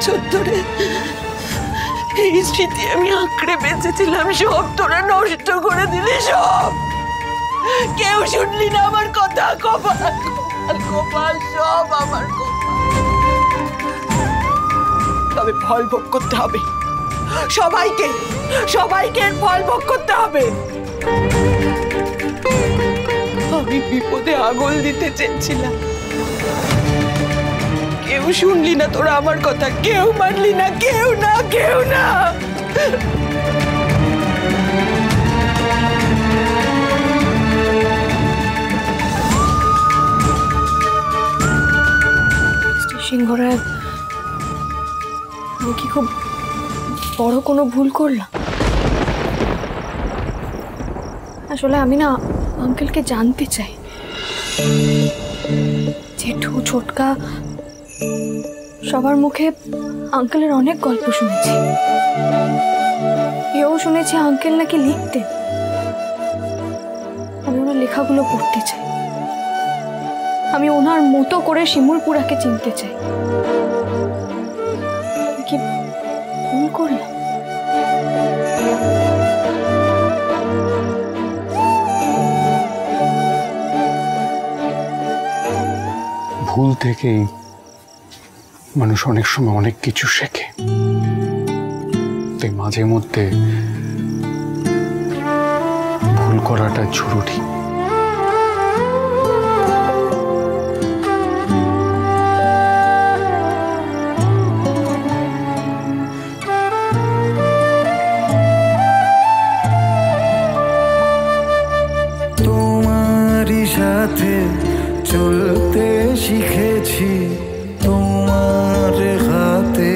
বছর ধরে এই স্মৃতি আমি আঁকড়ে বেঁচেছিলাম, সব তোরা নষ্ট করে দিলি। সব কেউ শুনলি না আমার কথা। কপাল কপাল সব আমার কপাল। তবে ফল ভোগ করতে হবে, সবাইকে সবাইকে ফল ভোগ করতে হবে। আমি বিপদে আঙুল দিতে চেয়েছিলাম, কেউ শুনলি না তোরা আমার কথা, কেউ মানলি না, কেউ না, কেউ না। সিংহরায়, আমি কি খুব বড় কোনো ভুল করলাম? আসলে আমি না আঙ্কেলকে জানতে চাই। জেঠু, ছোটকা, সবার মুখে আঙ্কেলের অনেক গল্প শুনেছি। এও শুনেছি আঙ্কেল নাকি লিখতেন। আমি ওনার লেখাগুলো পড়তে চাই। আমি ওনার মতো করে শিমুলপুরাকে চিনতে চাই। কি ভুল করলাম? ভুল থেকেই মানুষ অনেক সময় অনেক কিছু শেখে। তাই মাঝে মধ্যে ভুল করাটা জরুরি। তোমারই সাথে চলতে শিখেছি, তোমার হাতে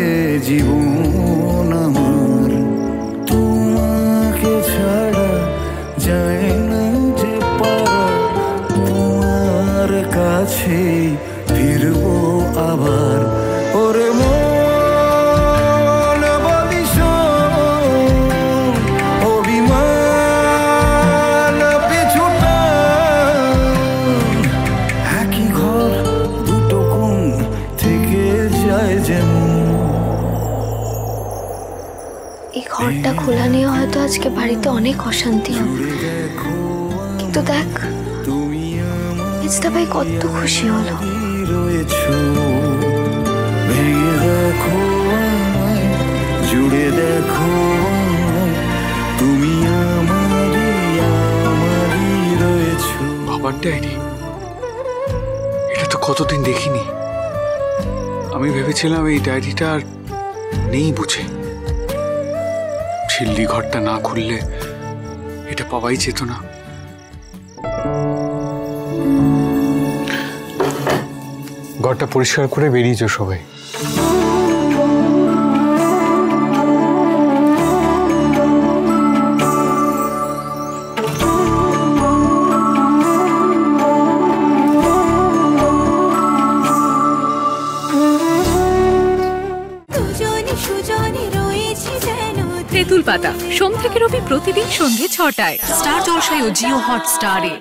জীবন আমার। তোমাকে ছাড়া যায় না যে পারা, তোমার কাছে ফিরবো আবার। ওরে মন বলিস অভিমান পিছুটা, একই ঘর দুটো কোণ থেকে যায় যেমন। এই ঘরটা খোলা নিয়ে হয়তো আজকে বাড়িতে অনেক অশান্তি হবে, কিন্তু দেখ মেজদা ভাই কত খুশি হলো। ভেঙে দেখো আমায়, জুড়ে দেখো আমায়, তুমি আমারই আমারই রয়েছো। বাবার ডায়েরি, এটা তো কতদিন দেখিনি। আমি ভেবেছিলাম এই ডায়েরিটা আর নেই বুঝে। ছিল্লি ঘরটা না খুললে এটা পাওয়াই যেত না। ঘরটা পরিষ্কার করে বেরিয়েছো সবাই। তেঁতুল পাতা সোম থেকে রবি প্রতিদিন সন্ধ্যে ৬টায় স্টার জলসায় ও জিও হটস্টারে।